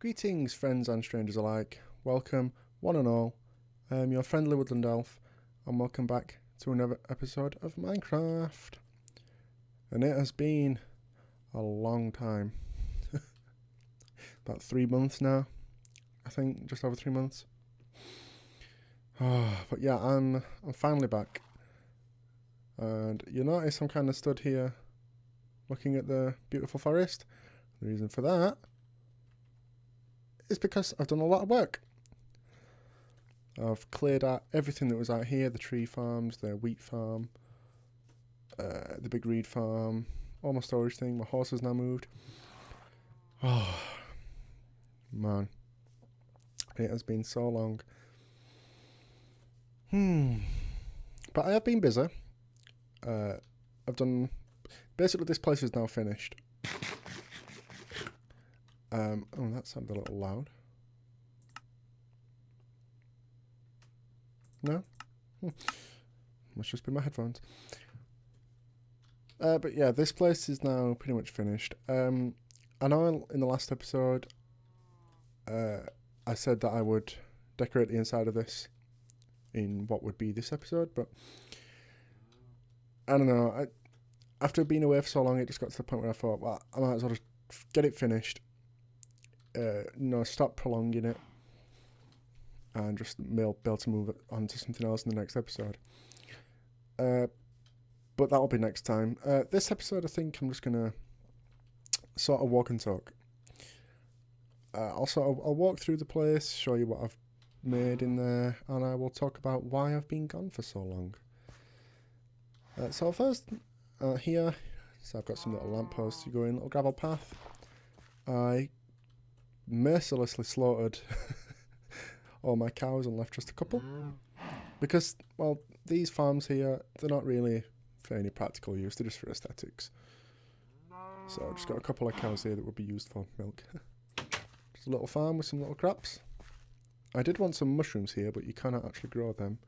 Greetings, friends and strangers alike. Welcome, one and all. I am your friendly woodland elf, and welcome back to another episode of Minecraft. And it has been a long time. About 3 months now, I think, just over 3 months. But yeah, I'm finally back. And you notice I'm kind of stood here looking at the beautiful forest. The reason for that is because I've done a lot of work. I've cleared out everything that was out here, the tree farms, the wheat farm, the big reed farm, all my storage thing. My horse has now moved. Oh, man. It has been so long. But I have been busy. I've done... Basically, this place is now finished. Oh, that sounded a little loud. No? Must just be my headphones. But yeah, this place is now pretty much finished. I know in the last episode, I said that I would decorate the inside of this in what would be this episode, but I don't know. After being away for so long, it just got to the point where I thought, well, I might as well just get it finished. Stop prolonging it, and just be able to move it on to something else in the next episode. But that'll be next time. This episode, I think I'm just gonna sort of walk and talk. I'll walk through the place, show you what I've made in there, and I will talk about why I've been gone for so long. So first, here, so I've got some little lampposts. You go in, little gravel path. I mercilessly slaughtered all my cows and left just a couple. Because, well, these farms here, they're not really for any practical use, they're just for aesthetics. So I've just got a couple of cows here that would be used for milk. Just a little farm with some little crops. I did want some mushrooms here, but you cannot actually grow them.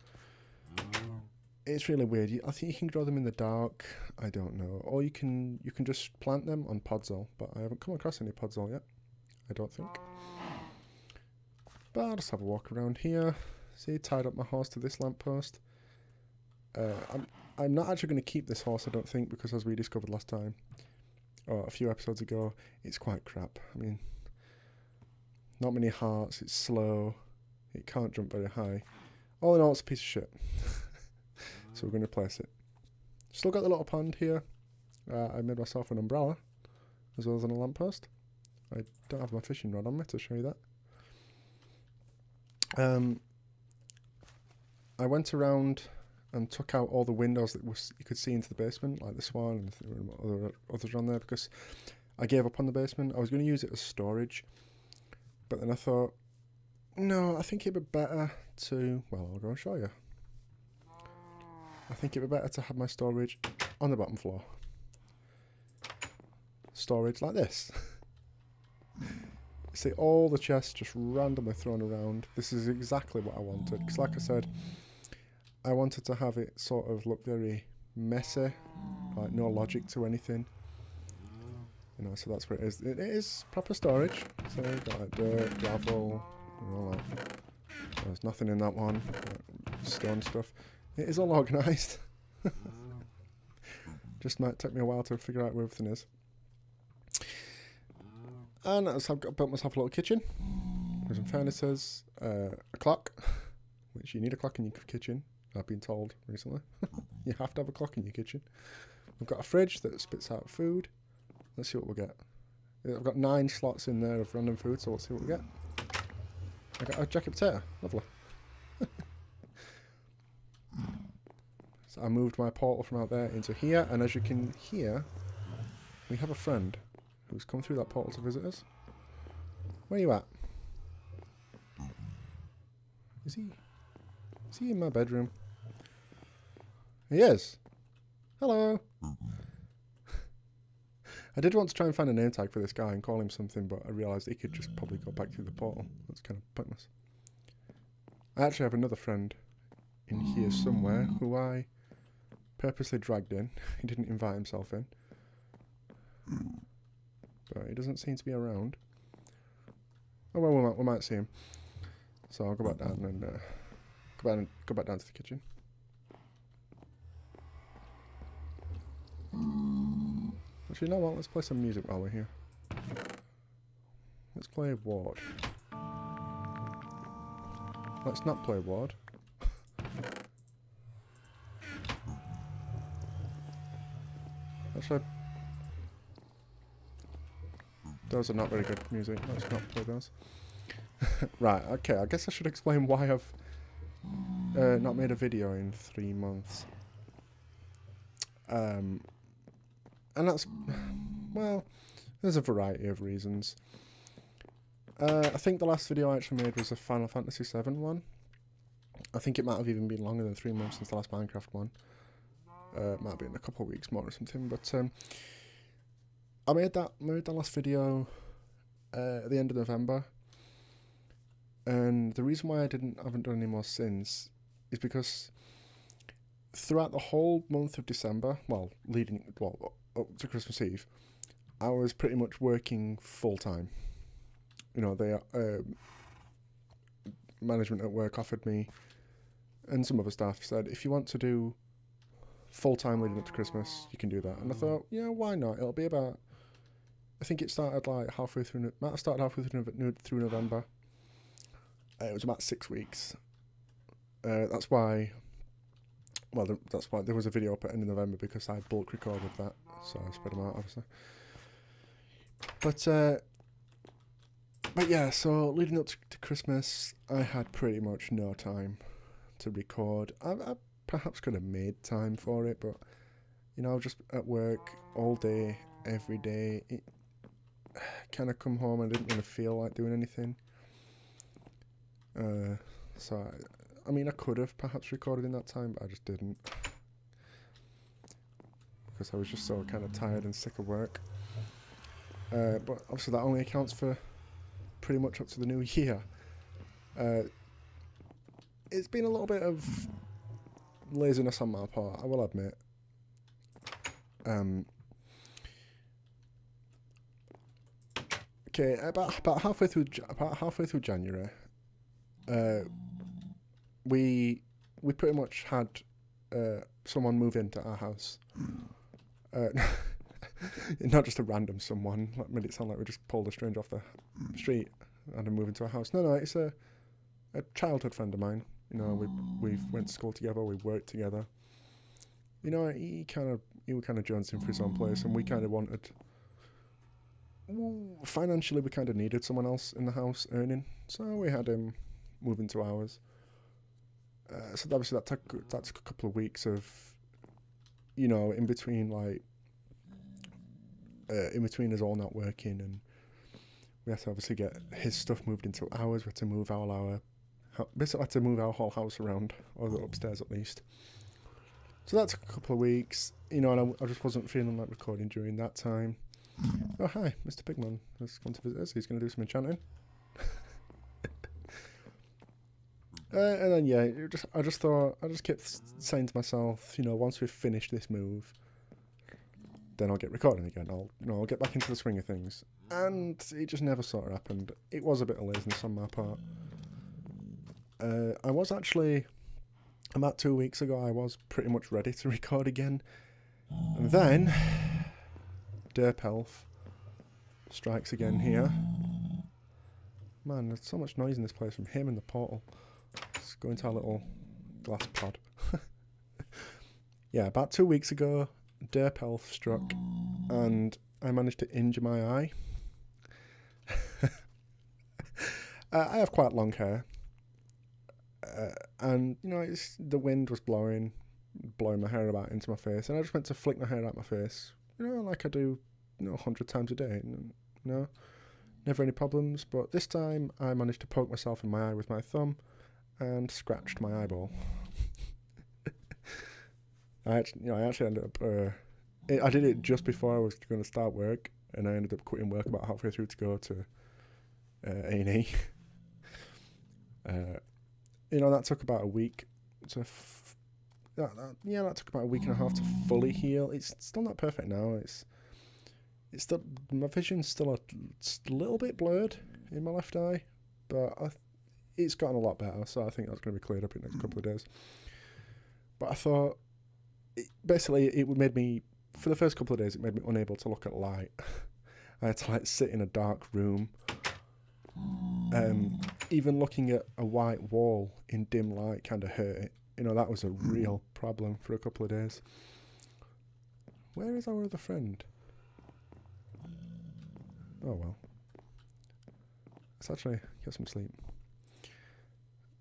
It's really weird. I think you can grow them in the dark. I don't know. Or you can just plant them on podzol, but I haven't come across any podzol yet. I don't think. But I'll just have a walk around here. See, tied up my horse to this lamppost. I'm not actually going to keep this horse, I don't think, because as we discovered last time, or a few episodes ago, it's quite crap. I mean, not many hearts, it's slow, it can't jump very high. All in all, it's a piece of shit. So we're going to replace it. Still got the little pond here. I made myself an umbrella, as well as a lamppost. I don't have my fishing rod on me to show you that. I went around and took out all the windows that you could see into the basement, like this one and others around there, because I gave up on the basement. I was going to use it as storage, but then I thought, no, I think it'd be better to, well, I'll go and show you. I think it'd be better to have my storage on the bottom floor. Storage like this. See, all the chests just randomly thrown around. This is exactly what I wanted, because like I said, I wanted to have it sort of look very messy, like no logic to anything. You know, so that's what it is. It is proper storage. So you've got like dirt, gravel, and all that. There's nothing in that one. Like stone stuff. It is all organised. Just might take me a while to figure out where everything is. And I've built myself a little kitchen with some furnaces, a clock, which you need a clock in your kitchen, I've been told recently. You have to have a clock in your kitchen. We've got a fridge that spits out food. Let's see what we get. I've got 9 slots in there of random food, so let's see what we get. I got a jacket potato. Lovely. So I moved my portal from out there into here, and as you can hear, we have a friend who's come through that portal to visit us. Where are you at? Is he in my bedroom? He is. Hello. I did want to try and find a name tag for this guy and call him something, but I realised he could just probably go back through the portal. That's kind of pointless. I actually have another friend in here somewhere who I purposely dragged in. He didn't invite himself in. But he doesn't seem to be around. Oh well, we might see him. So I'll go back down and go back down to the kitchen. Actually, you know what? Let's play some music while we're here. Let's play Ward. Let's not play Ward. Actually, those are not very good music. Let's not play those. Right, okay, I guess I should explain why I've not made a video in 3 months. And that's, well, there's a variety of reasons. I think the last video I actually made was a Final Fantasy VII one. I think it might have even been longer than 3 months since the last Minecraft one. It might have been a couple of weeks more or something, but I made that last video at the end of November. And the reason why I haven't done any more since is because throughout the whole month of December, up to Christmas Eve, I was pretty much working full time. You know, they management at work offered me, and some other staff said, if you want to do full time leading up to Christmas, you can do that. And I thought, yeah, why not? It'll be about, I think it started like halfway through November. It was about 6 weeks. That's why there was a video up at the end of November, because I bulk recorded that, so I spread them out, obviously. But yeah, so leading up to Christmas, I had pretty much no time to record. I perhaps could have made time for it, but you know, just at work all day, every day. It kind of come home and I didn't really feel like doing anything. So I mean, I could have perhaps recorded in that time, but I just didn't, because I was just so kind of tired and sick of work. But obviously that only accounts for pretty much up to the new year. It's been a little bit of laziness on my part, I will admit. Okay, about halfway through January, we pretty much had someone move into our house. Not just a random someone. That made it sound like we just pulled a stranger off the street and move into a house. No, it's a childhood friend of mine. You know, we went to school together, we worked together. You know, he kind of joins in for his own place, and we kind of wanted, financially, we kind of needed someone else in the house earning, so we had him move into ours. So obviously that took a couple of weeks of, you know, in between us all not working, and we had to obviously get his stuff moved into ours. We had to move basically had to move our whole house around, or the upstairs at least. So that took a couple of weeks, you know, and I just wasn't feeling like recording during that time. Oh, hi, Mr. Pigman has come to visit us. He's going to do some enchanting. And then, yeah, I just kept saying to myself, you know, once we've finished this move, then I'll get recording again. I'll get back into the swing of things. And it just never sort of happened. It was a bit of laziness on my part. I was actually, about 2 weeks ago, I was pretty much ready to record again. And then, ForeverTheElf strikes again here. Man, there's so much noise in this place from him and the portal. Let's go into our little glass pod. Yeah, about 2 weeks ago, ForeverTheElf struck, and I managed to injure my eye. I have quite long hair, and you know, the wind was blowing my hair about into my face, and I just went to flick my hair out my face, you know, like I do, you know, 100 times a day, and, you know, never any problems. But this time, I managed to poke myself in my eye with my thumb, and scratched my eyeball. I actually ended up. I did it just before I was going to start work, and I ended up quitting work about halfway through to go to A&E. You know, that took about a week to. That took about a week and a half to fully heal. It's still not perfect now. It's still, my vision's still a little bit blurred in my left eye, but it's gotten a lot better, so I think that's going to be cleared up in the next couple of days. But I thought, basically, it made me, for the first couple of days, it made me unable to look at light. I had to like sit in a dark room. Even looking at a white wall in dim light kind of hurt it. You know, that was a real problem for a couple of days. Where is our other friend? Oh well. Let's actually get some sleep.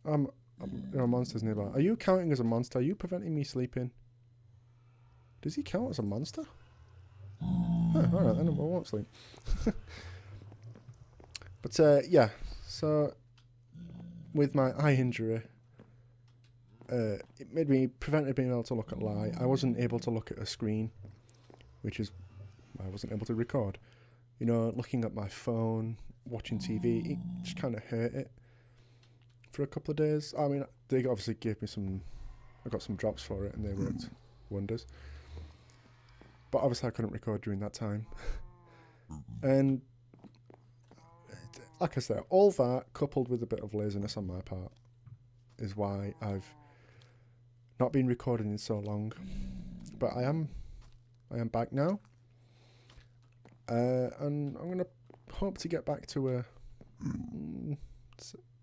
There are monsters nearby. Are you counting as a monster? Are you preventing me sleeping? Does he count as a monster? Alright then, I won't sleep. But yeah, so with my eye injury, it prevented being able to look at light. I wasn't able to look at a screen, which is why I wasn't able to record. You know, looking at my phone, watching TV, it just kind of hurt it for a couple of days. I mean, they obviously gave me I got some drops for it and they worked wonders. But obviously I couldn't record during that time. And like I said, all that coupled with a bit of laziness on my part is why I've not been recording in so long. But I am back now. And I'm going to hope to get back to a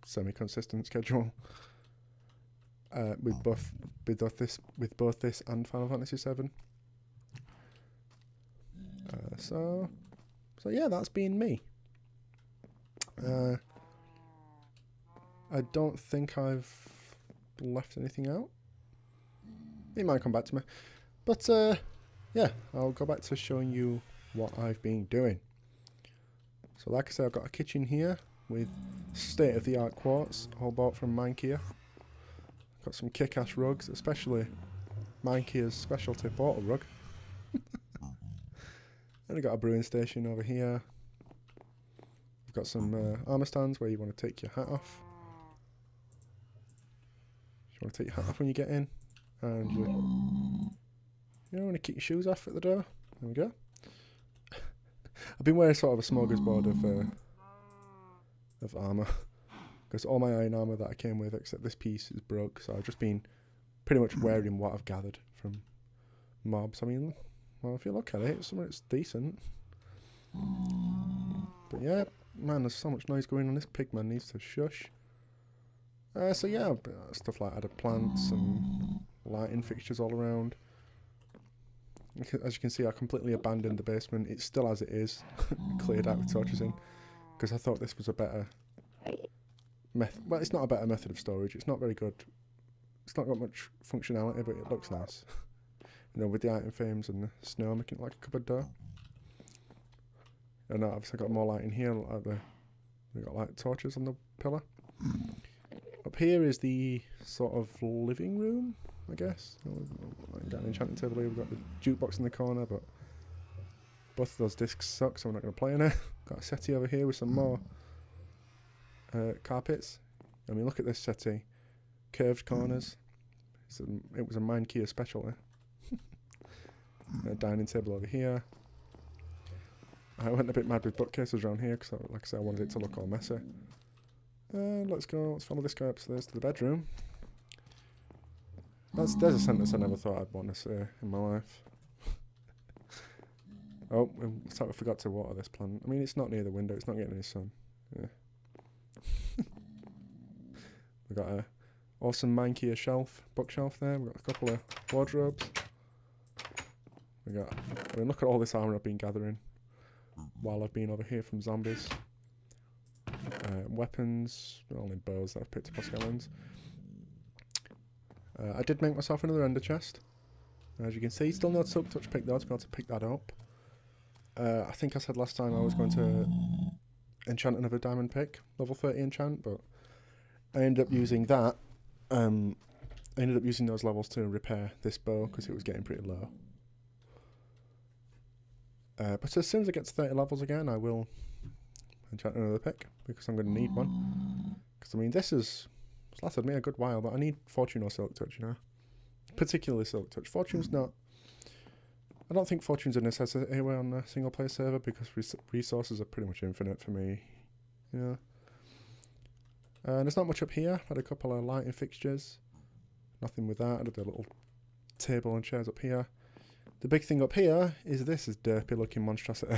semi-consistent schedule with both this and Final Fantasy VII. So yeah, that's been me. I don't think I've left anything out. It might come back to me. But yeah, I'll go back to showing you what I've been doing. So like I said, I've got a kitchen here with state-of-the-art quartz, all bought from Minecraft. Got some kick-ass rugs, especially Minecraft's specialty portal rug. And I've got a brewing station over here. I've got some armor stands where you want to take your hat off. You want to take your hat off when you get in, and you want to kick your shoes off at the door. There we go. I've been wearing sort of a smorgasbord of armor, because all my iron armor that I came with, except this piece, is broke. So I've just been pretty much wearing what I've gathered from mobs. I mean, well, if you look at it, it's decent. But yeah, man, there's so much noise going on. This pigman needs to shush. So yeah, stuff like added plants and lighting fixtures all around. As you can see, I completely abandoned the basement. It's still as it is, cleared out with torches in, because I thought this was a better method. Well, it's not a better method of storage. It's not very good. It's not got much functionality, but it looks nice. You know, with the item frames and the snow making it like a cupboard door. And obviously got more light in here. We've got like torches on the pillar. Up here is the sort of living room, I guess. We've got an enchanting table here. We've got the jukebox in the corner, but both of those discs suck, so I'm not going to play on it. Got a settee over here with some more carpets. I mean, look at this settee. Curved corners. It was a Minecraft specialty. A dining table over here. I went a bit mad with bookcases around here because, like I said, I wanted it to look all messy. Let's follow this guy upstairs to the bedroom. There's a sentence I never thought I'd want to say in my life. Oh, I forgot to water this plant. I mean, it's not near the window, it's not getting any sun. Yeah. We've got a awesome Minecraft bookshelf there. We've got a couple of wardrobes. I mean, look at all this armor I've been gathering while I've been over here from zombies. Weapons, only bows that I've picked up off skeletons. I did make myself another ender chest. As you can see, still no silk touch pick though to be able to pick that up. I think I said last time I was going to enchant another diamond pick, level 30 enchant, but I ended up using that. I ended up using those levels to repair this bow because it was getting pretty low. But as soon as I get to 30 levels again, I will enchant another pick, because I'm going to need one. Because, I mean, it's lasted me a good while, but I need Fortune or Silk Touch, you know. Particularly Silk Touch. Fortune's not... I don't think Fortune's a necessity anyway on a single-player server, because resources are pretty much infinite for me you know. And there's not much up here. I had a couple of lighting fixtures. Nothing with that. I did a little table and chairs up here. The big thing up here is this is derpy looking monstrosity.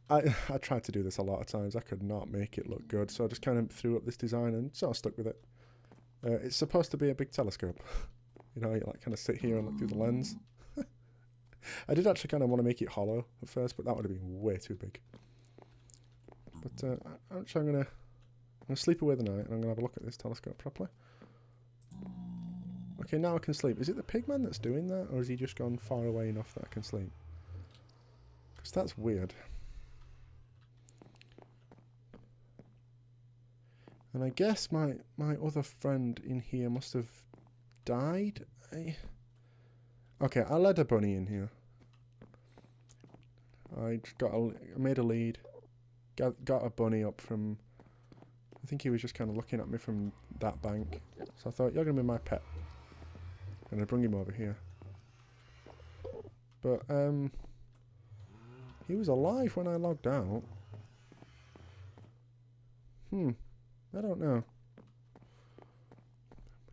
I tried to do this a lot of times. I could not make it look good, so I just kind of threw up this design and sort of stuck with it. It's supposed to be a big telescope. You know, you like kind of sit here and look through the lens. I did actually kind of want to make it hollow at first, but that would have been way too big. But actually I'm gonna sleep away the night and I'm gonna have a look at this telescope properly. Okay, now I can sleep. Is it the pigman that's doing that, or has he just gone far away enough that I can sleep? Because that's weird. And I guess my other friend in here must have died. Okay, I led a bunny in here. I made a lead. Got a bunny up from... I think he was just kind of looking at me from that bank. So I thought, you're going to be my pet. And I bring him over here. But, he was alive when I logged out. I don't know.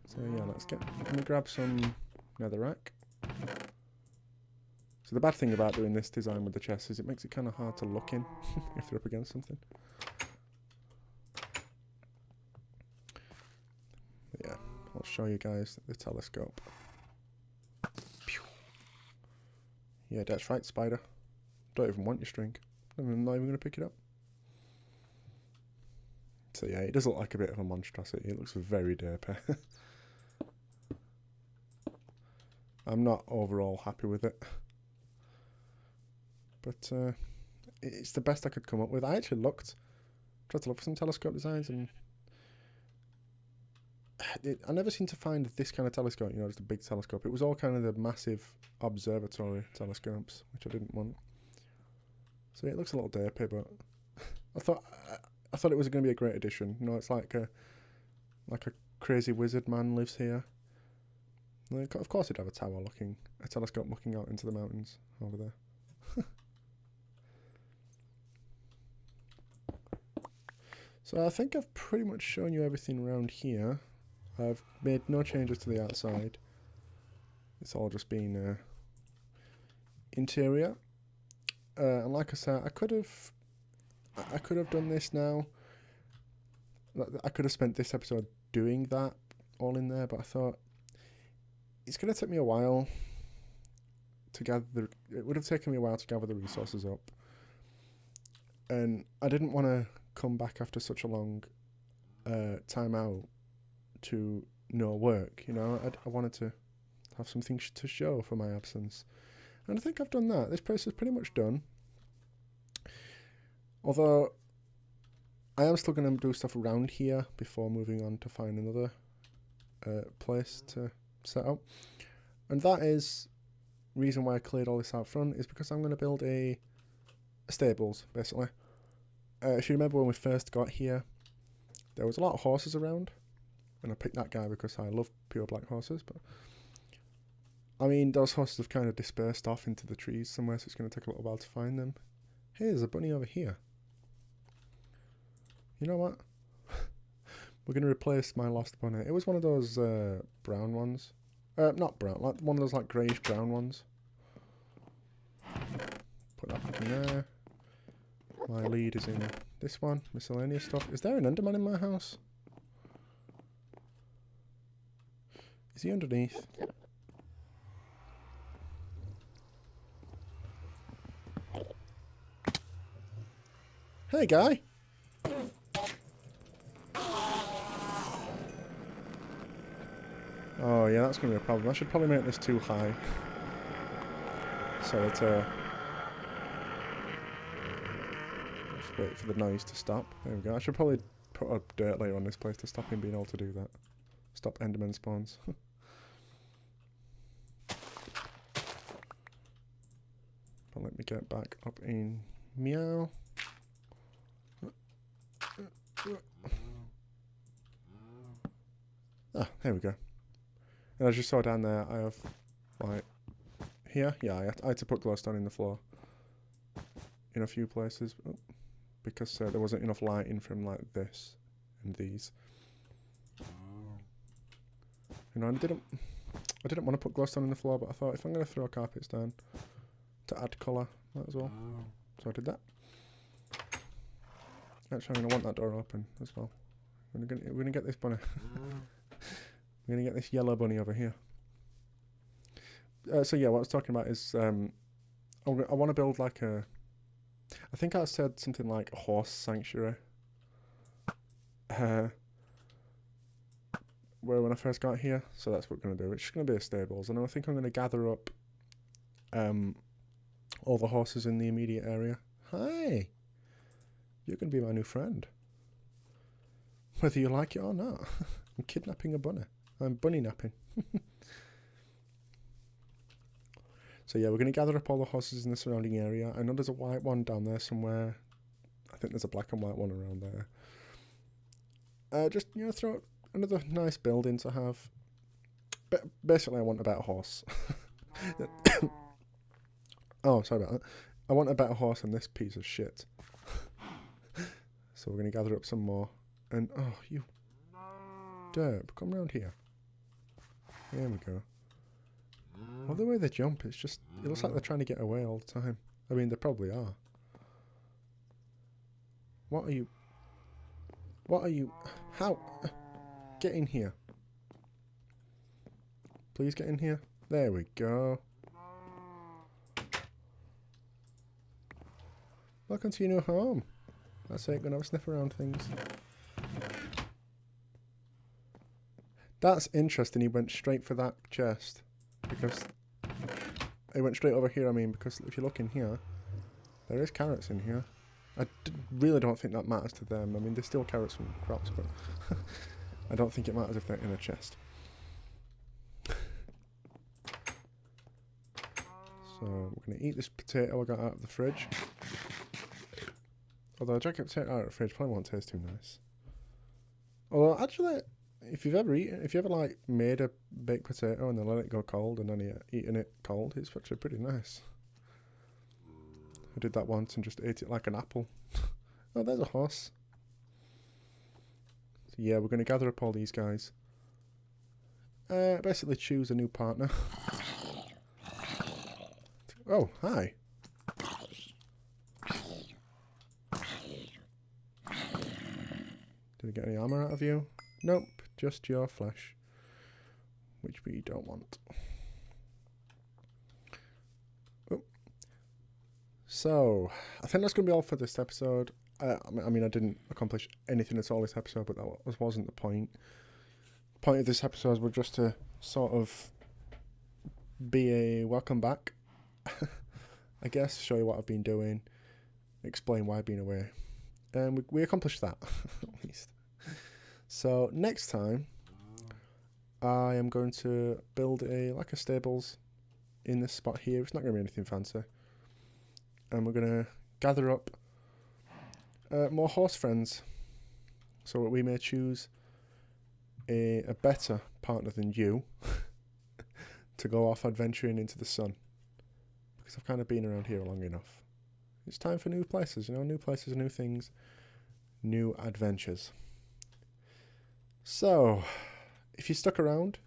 So yeah, let me grab some netherrack. So the bad thing about doing this design with the chest is it makes it kind of hard to look in if they're up against something. But yeah, I'll show you guys the telescope. Pew. Yeah, that's right, spider. Don't even want your string. I'm not even going to pick it up. So yeah, it does look like a bit of a monstrosity. It looks very derpy. I'm not overall happy with it. But it's the best I could come up with. I actually tried to look for some telescope designs, and I never seemed to find this kind of telescope, you know, just a big telescope. It was all kind of the massive observatory telescopes, which I didn't want. So it looks a little derpy, but I thought it was going to be a great addition. You know, it's like a crazy wizard man lives here. Like, of course, he'd have a telescope looking out into the mountains over there. So I think I've pretty much shown you everything around here. I've made no changes to the outside. It's all just been interior. And like I said, I could have done this now. I could have spent this episode doing that all in there, but I thought it's going to take me a while to gather. It would have taken me a while to gather the resources up, and I didn't want to come back after such a long time out to no work. You know, I wanted to have something to show for my absence, and I think I've done that. This place is pretty much done. Although I am still going to do stuff around here before moving on to find another place to set up. And that is the reason why I cleared all this out front, is because I'm going to build a stables, basically. If you remember when we first got here, there was a lot of horses around. And I picked that guy because I love pure black horses. But I mean, those horses have kind of dispersed off into the trees somewhere, so it's going to take a little while to find them. Hey, there's a bunny over here. You know what? We're going to replace my lost bunny. It was one of those brown ones. Not brown, like one of those like greyish brown ones. Put that back in there. My lead is in this one. Miscellaneous stuff. Is there an Enderman in my house? Is he underneath? Hey, guy. Oh, yeah, that's going to be a problem. I should probably make this too high. So that, just wait for the noise to stop. There we go. I should probably put a dirt layer on this place to stop him being able to do that. Stop Enderman spawns. But let me get back up in meow. Ah, there we go. And as you saw down there, I have, like, here? Yeah, I had to put glowstone in the floor. in a few places because there wasn't enough lighting from like this and these. You know, I didn't want to put glowstone in the floor, but I thought if I'm going to throw carpets down to add colour, might as well. So I did that. Actually, I'm going to want that door open as well. We're going to get this bunny. We're going to get this yellow bunny over here. So yeah, what I was talking about is I want to build like a... I think I said something like a horse sanctuary. Where when I first got here, so that's what we're going to do. It's just going to be a stables, and I think I'm going to gather up all the horses in the immediate area. Hi! You're going to be my new friend. Whether you like it or not. I'm kidnapping a bunny. I'm bunny napping. So yeah, we're going to gather up all the horses in the surrounding area. I know there's a white one down there somewhere. I think there's a black and white one around there. Just, you know, throw another nice building to have. But basically, I want a better horse. Oh, sorry about that. I want a better horse than this piece of shit. So we're going to gather up some more. And, oh, you derp, come round here. There we go. Well, the way they jump, it's just... It looks like they're trying to get away all the time. I mean, they probably are. What are you... What are you... How... Get in here. Please get in here. There we go. Welcome to your new home. That's it, gonna have a sniff around things. That's interesting, he went straight for that chest. Because... He went straight over here, I mean, because if you look in here, there is carrots in here. I really don't think that matters to them. I mean, they steal carrots from crops, but... I don't think it matters if they're in a chest. So, we're going to eat this potato I got out of the fridge. Although a jacket potato out of the fridge probably won't taste too nice. Although, actually, if you've ever like made a baked potato and then let it go cold and then eaten it cold, it's actually pretty nice. I did that once and just ate it like an apple. Oh, there's a horse. So yeah, we're going to gather up all these guys. Basically choose a new partner. Oh, hi. Did we get any armor out of you? Nope, just your flesh. Which we don't want. Oh. So, I think that's going to be all for this episode. I mean, I didn't accomplish anything at all this episode, but that wasn't the point. The point of this episode was just to sort of be a welcome back. I guess, show you what I've been doing, explain why I've been away. And we accomplished that, at least. So, next time, I am going to build like a stables in this spot here. It's not going to be anything fancy. And we're going to gather up more horse friends, so that we may choose a better partner than you to go off adventuring into the sun. Because I've kind of been around here long enough. It's time for new places, you know, new places, new things, new adventures. So, if you stuck around,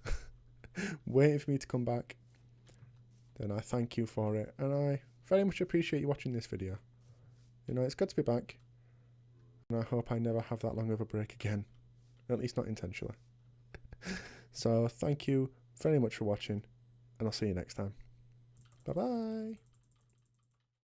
waiting for me to come back, then I thank you for it, and I very much appreciate you watching this video. You know, it's good to be back, and I hope I never have that long of a break again, at least not intentionally. So, thank you very much for watching, and I'll see you next time. Bye-bye!